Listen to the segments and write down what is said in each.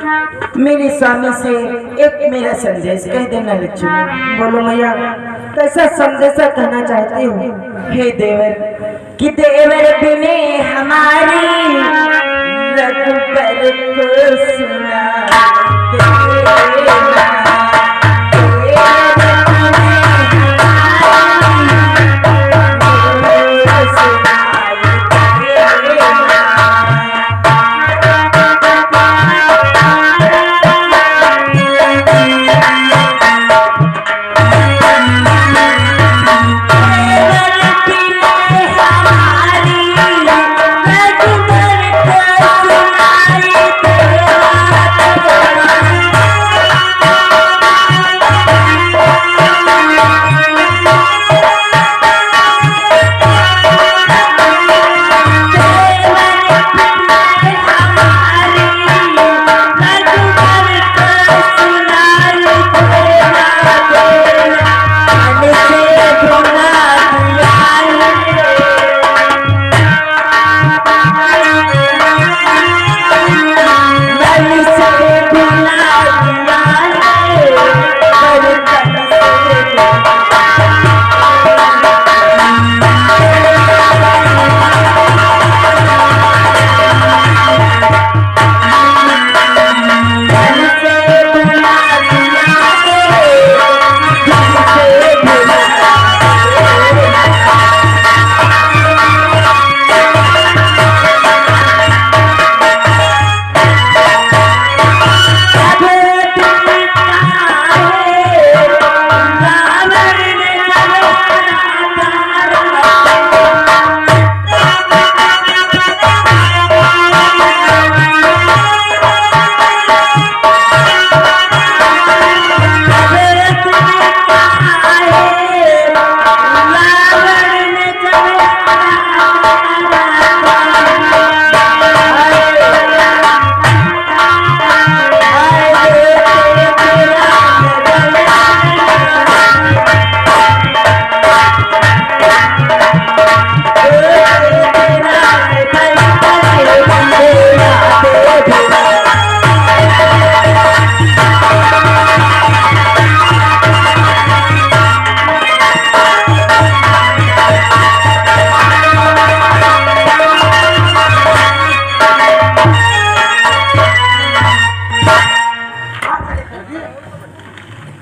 मेरे स्वामी से एक मेरा संदेश कह देना लक्ष्मी। बोलो मैया, कैसा संदेशा कहना चाहती हो? हे देवर कि देवर बिने हमारी रघुबर को सुना देना।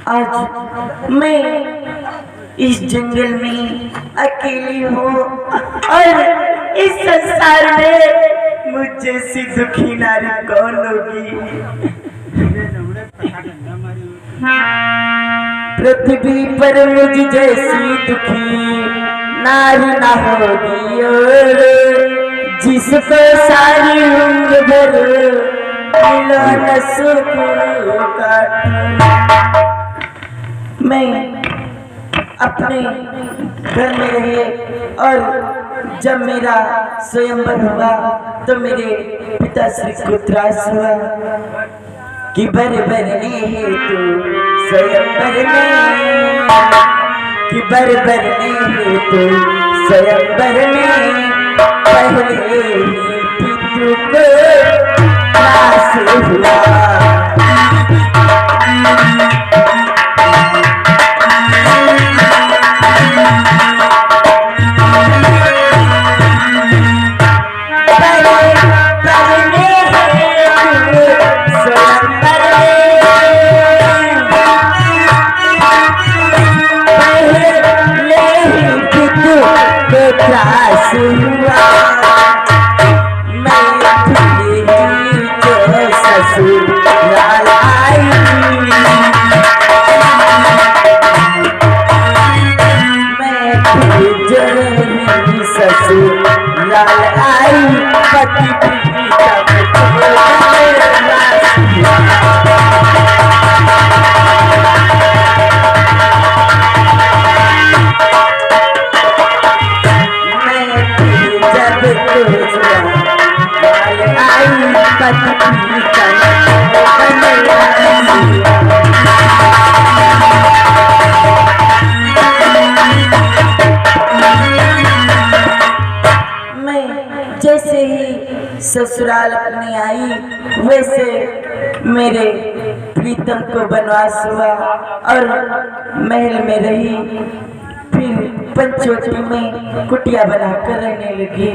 आज मैं इस जंगल में अकेली हूँ और इस संसार में मुझे सी दुखी नारी कौन होगी। पृथ्वी पर मुझ जैसी दुखी नारी ना होगी और जिसको सारी उम्र भर मिला न सुकून का। मैं अपने घर में रहे और जब मेरा स्वयंवर हुआ तो मेरे पिताश्री को त्रास हुआ कि बर बरने हेतु स्वयंवर में, कि बर बरने हेतु स्वयंवर में पहले ही पितु को त्रास हुआ। जैसे ही ससुराल अपने आई वैसे मेरे प्रीतम को वनवास हुआ और महल में रही, फिर पंचवटी में कुटिया बनाकर रहने लगी।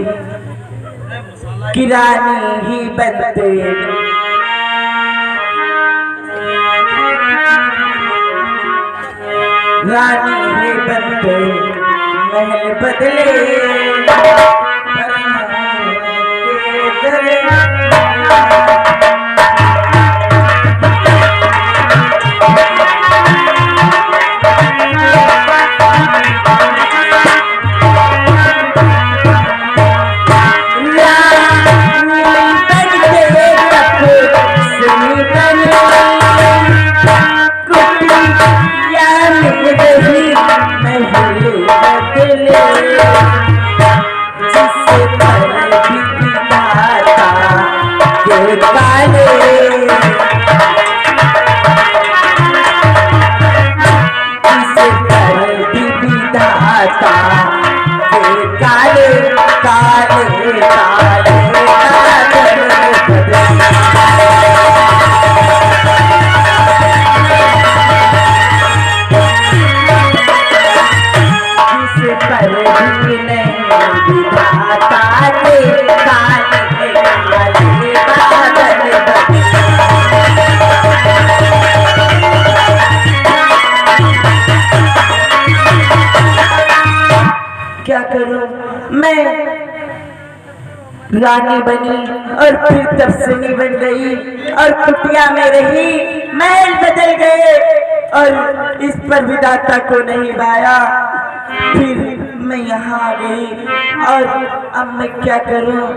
कि रानी ही बनते रानी ही बनते महल बदले क्या करूं मैं? रानी बनी और फिर तपस्विनी बन गई और कुटिया में रही, महल बदल गए और इस पर विधाता को नहीं पाया। फिर मैं यहाँ आ गई और अब मैं क्या करूं?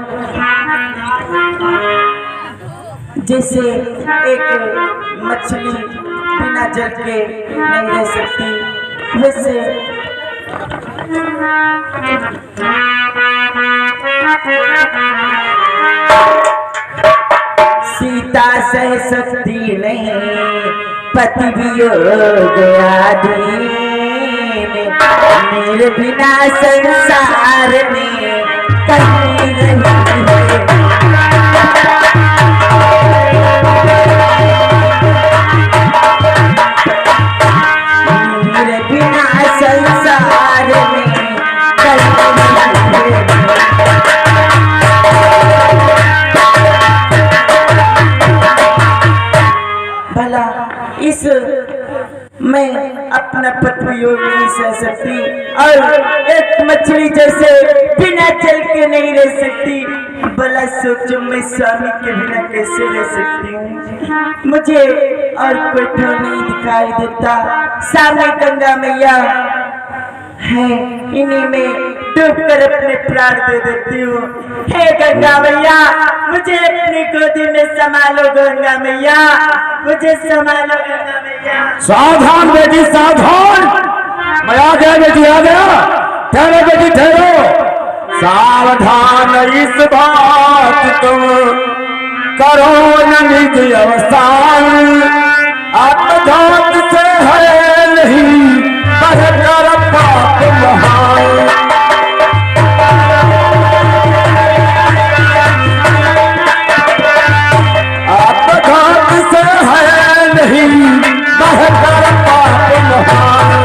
जैसे एक मछली बिना जल के नहीं रह सकती, वैसे सीता सह सकती नहीं, पति वियोग आधीन, मेरे बिना संसार में कहीं नहीं है। मेरे बिना संसार में कहीं नहीं है। भला इस मैं अपना पतियोग नहीं सह सकती और एक मछली जैसे बिना जल के नहीं रह सकती, भला सोचो मैं स्वामी के बिना कैसे रह सकती हूँ? मुझे और कोई ठोर नहीं दिखाई देता, सामने गंगा मैया है, इन्हीं में डूबकर अपने प्राण दे देती हूँ। हे गंगा मैया, मुझे अपनी गोदी में संभालो गंगा मैया, मुझे संभालो गंगा मैया। सावधान बेटी सावधान, मैं आ गया बेटी आ गया। ठहरो बेटी ठहरो, सावधान इस बात तुम करो न निज अवसान, आत्मघात से है नहीं बहकर पाप महान। आत्मघात से है नहीं बहकर पाप महान।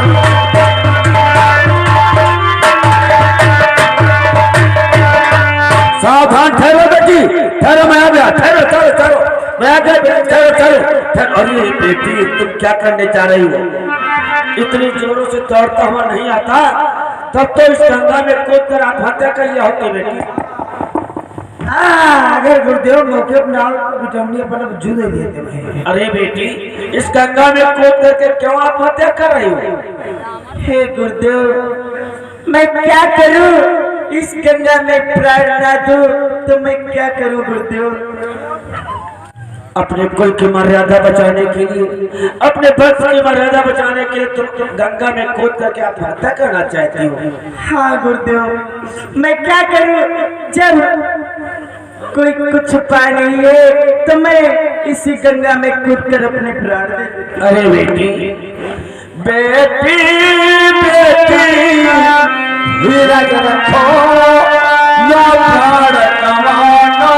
सावधान ठहरो बेटी ठहरो, मैं आ गया। ठहरो ठहरो ठहरो, मैं आ गया बेटी, ठहरो ठहरो। अरे बेटी तुम क्या करने जा रही हो? इतनी जोरों से दौड़ता हुआ नहीं आता, तब तो इस गंगा में कूद कर आत्महत्या कर लिया होती बेटी। अगर गुरुदेव मौके पर ना पर जूझे देते हैं। अरे बेटी इस गंगा में कूद करके क्यों आत्महत्या कर रही हो? हे गुरुदेव, मैं क्या करूं? इस गंगा में प्राण ना दूं तो मैं क्या करूं गुरुदेव? अपने कुल की मर्यादा बचाने के लिए, अपने वंश की मर्यादा बचाने के लिए तुम गंगा में कूद करके आत्महत्या करना चाहती हो? हाँ गुरुदेव, मैं क्या करूं? जब कोई कुछ उपाय नहीं है तो मैं इसी गंगा में कूद कर अपने प्राण दे देती। अरे बेटी बेटी बेटी विरग रखो या प्राण गवाना।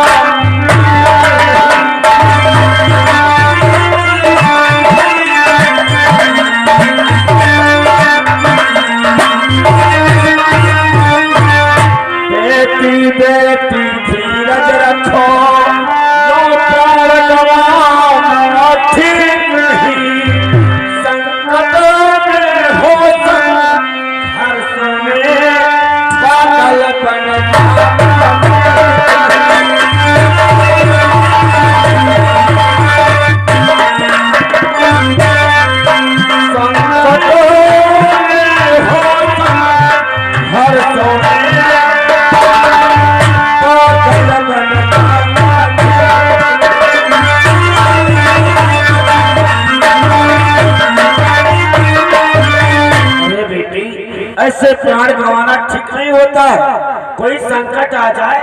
प्राण गंवाना ठीक नहीं होता है। कोई संकट आ जाए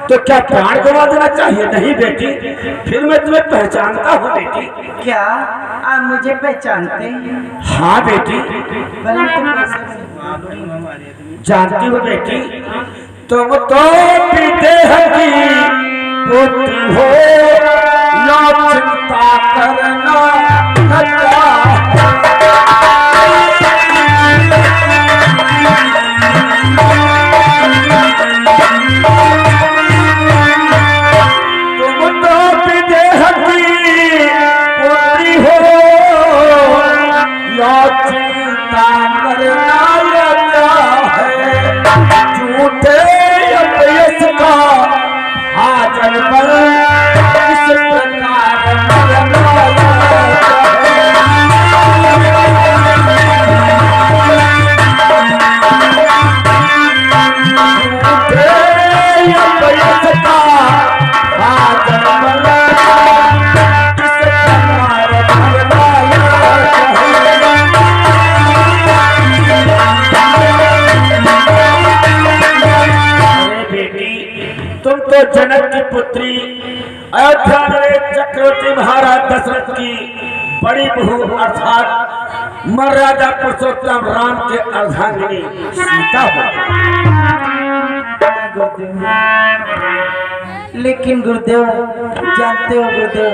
तो क्या प्राण गंवा देना चाहिए? नहीं बेटी, फिर मैं तुम्हें पहचानता हूँ बेटी। क्या आप मुझे पहचानते हैं? हाँ बेटी, परंतु कैसे? जानती हो बेटी, तुम तो विदेह की पुत्री हो, ना चिंता करना जनक की पुत्री अयोध्या में चक्रवर्ती महाराज दशरथ की बड़ी बहू अर्थात महाराजा पुरुषोत्तम राम के अर्धांगिनी सीता हो। लेकिन गुरुदेव, जानते हो गुरुदेव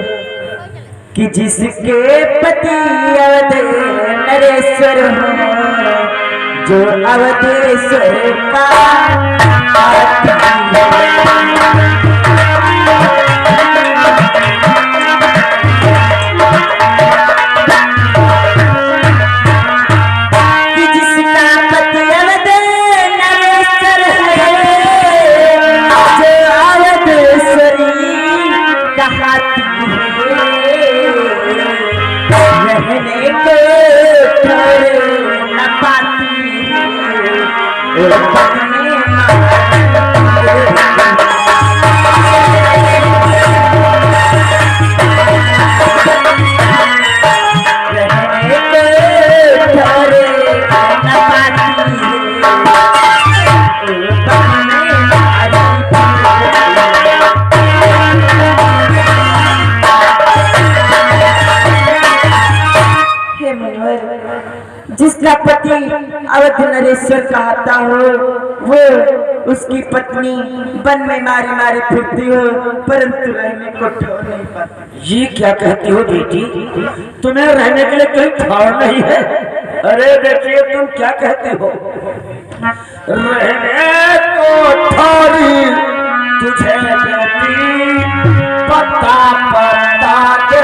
कि जिसके पति अवध नरेश्वर हो, जो अवधेश्वर का जिसका पति अवध नरेश्वर कहता हो, वो उसकी पत्नी वन में मारी मारी फिरती हो, परंतु रहने को ठौर नहीं पाती। ये क्या कहती हो बेटी? तुम्हें रहने के लिए कोई ठौर नहीं है? अरे बेटी, तुम क्या कहती हो? रहने को ठौरी तुझे बेटी पता पता दे।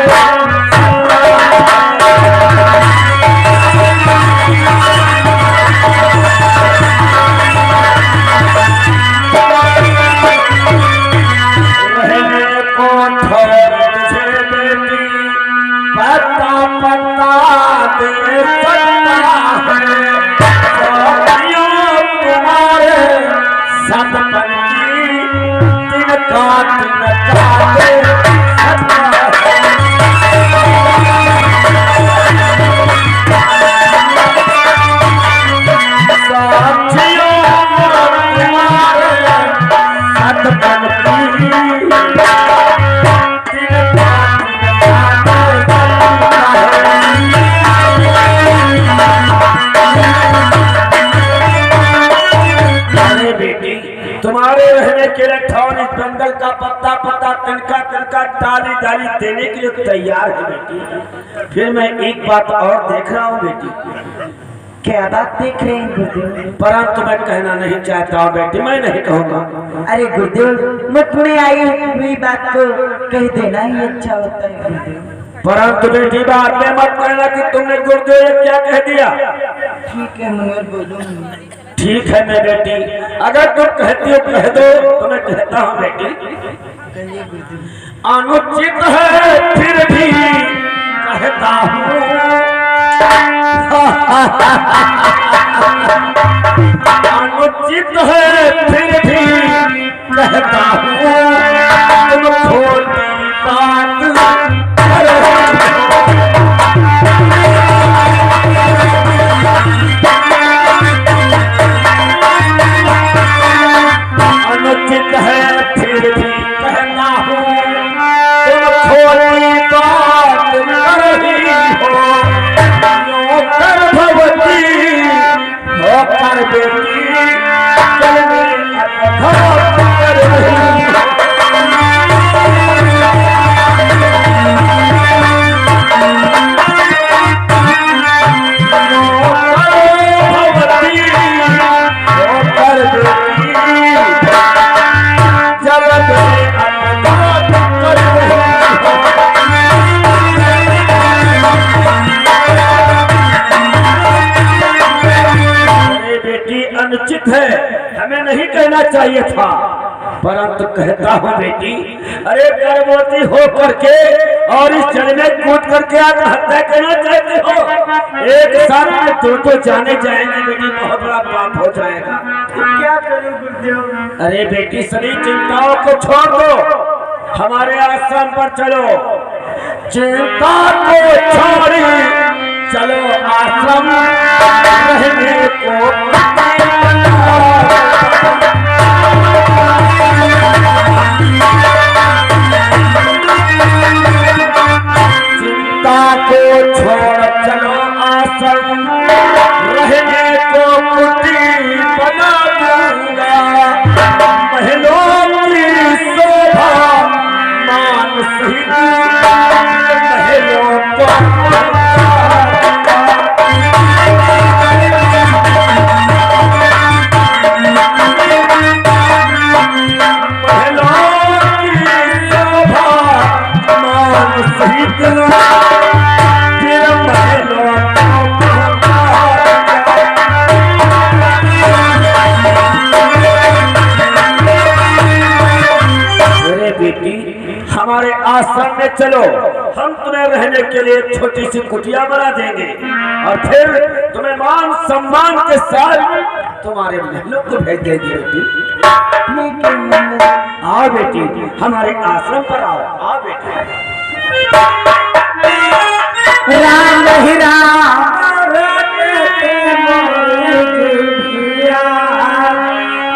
जंगल का पत्ता पत्ता तिनका तिनका डाली डाली देने के लिए तैयार है बेटी। फिर मैं एक बात और देख रहा हूँ बेटी। क्या बात देख रहे हैं गुरुदेव? परंतु मैं कहना नहीं चाहता हूँ बेटी, मैं नहीं कहूँगा। अरे गुरुदेव, मुझ में आई हुई बात को कह देना ही अच्छा होता है गुरुदेव। परंतु बेटी बात में मत कहना कि तुमने गुरुदेव ने क्या कह दिया। ठीक है मुनिवर, बोलो। ठीक है मैं बेटी, अगर तुम कहती हो कह दो तो मैं कहता हूँ बेटी। अनुचित है फिर भी कहता हूँ, अनुचित है फिर भी कहता हूँ, तुम छोटी बात चाहिए था, परंतु कहता हूँ बेटी, अरे गर्भवती हो करके और इस जल में कूद करके आत्महत्या करना चाहते हो। एक साथ में तो जाने जाएंगे बेटी, बहुत बड़ा पाप हो जाएगा। क्या करूं गुरुदेव? अरे बेटी सभी चिंताओं को छोड़ दो, हमारे आश्रम पर चलो। चिंता को छोड़ी चलो आश्रम रहने को। चिंता को छोड़ चलो आश्रम रहने को, कुटी बना दूंगा। महलों की शोभा मान सहित महलों को हमारे आश्रम में चलो, हम तुम्हें रहने के लिए एक छोटी सी कुटिया बना देंगे और फिर तुम्हें मान सम्मान के साथ तुम्हारे महलों को भेज देंगे बेटी। आओ बेटी, हमारे आश्रम पर आओ। आओ बेटी। राम ही राम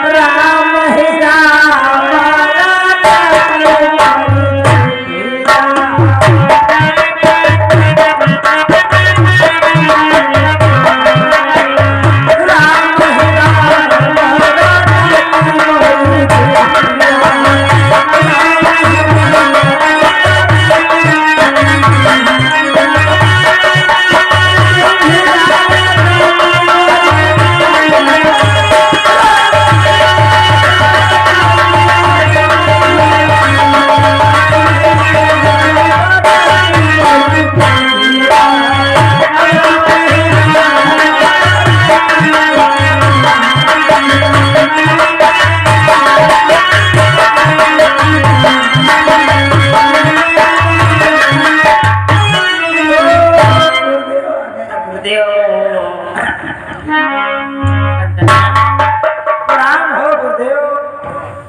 राम ही राम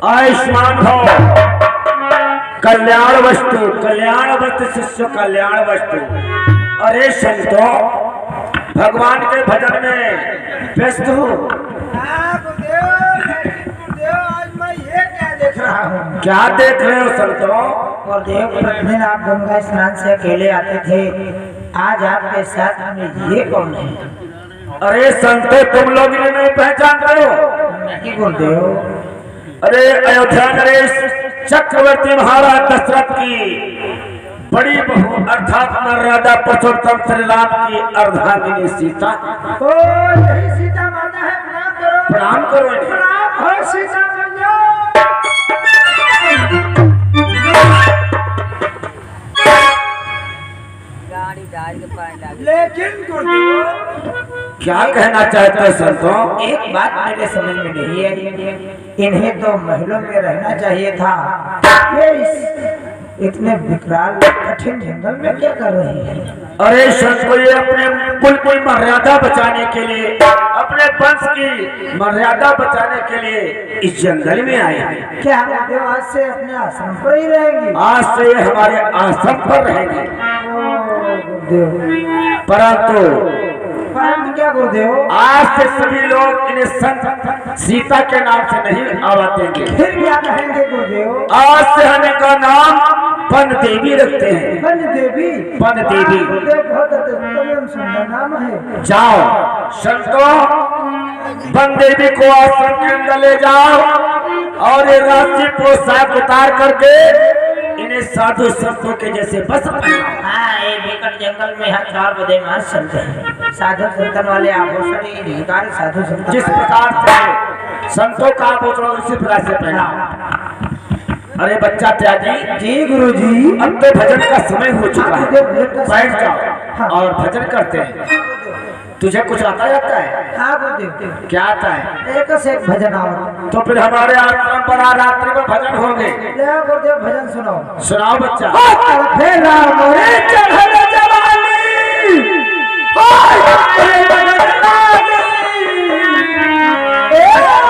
आयुष्मान हो। कल्याण वस्तु शिष्य कल्याण वस्तु। अरे संतो, भगवान के भजन में व्यस्त हो। आज मैं ये क्या देख रहा हूँ? क्या देख रहे हो संतो? गुरुदेव, प्रतिदिन आप गंगा स्नान से अकेले आते थे, आज आपके साथ में ये कौन है? अरे संतो, तुम लोग इन्हें नहीं पहचान रहे हो? नहीं गुरुदेव। अरे अयोध्या नरेश चक्रवर्ती महाराज दशरथ की बड़ी बहू अर्थात मर्यादा पुरुषोत्तम श्री राम की अर्धांगिनी सीता। ओ यही सीता माता है, प्रणाम करो। प्रणाम करो इन्हें। प्रणाम हो सीता मैया। लेकिन गुरुदेव, क्या कहना चाहते हैं संतों? एक बात मेरे समझ में नहीं है, इन्हें तो महलों में रहना चाहिए था, ये इतने विकराल कठिन जंगल में क्या कर रही है? अरे संतो, ये अपने कुल की मर्यादा बचाने के लिए, अपने वंश की मर्यादा बचाने के लिए इस जंगल में आए हैं। क्या गुरुदेव आज से अपने आश्रम पर ही रहेंगे? आज से ये हमारे आश्रम पर रहेंगे। परंतु क्या गुरुदेव, आज से सभी लोग इन्हें संत सीता के नाम से नहीं आवातेंगे। फिर क्या कहेंगे गुरुदेव? आज से हम इनका नाम पन देवी रखते हैं। पन देवी? पन देवी। गुरुदेव, बहुत उत्तम एवं सुंदर नाम है। जाओ संतों, पन देवी को आश्रम के अंदर ले जाओ और ये राशि पोशाक उतार करके इन्हें साधु संतों के जैसे बस बनाओ। हाँ, ये विकट जंगल में हर 4 बजे मास चलते हैं। साधु संतन वाले आभूषण साधु संतन जिस प्रकार से संतों का आभूषण उसी प्रकार से पहनाओ। अरे बच्चा त्यागी जी गुरुजी, अब तो भजन का समय हो चुका है, बैठ जाओ और भजन करते हैं। तुझे कुछ आता जाता है? हाँ गुरुदेव, क्या आता है? एक से एक भजन आओ। तो फिर हमारे आश्रम पर रात्रि में भजन होंगे। ले गुरुदेव भजन सुनाओ। सुनाओ बच्चा। फेरा मोरे चढ़ल जवानी, हाय, हाय, हाय, हाय, हाय,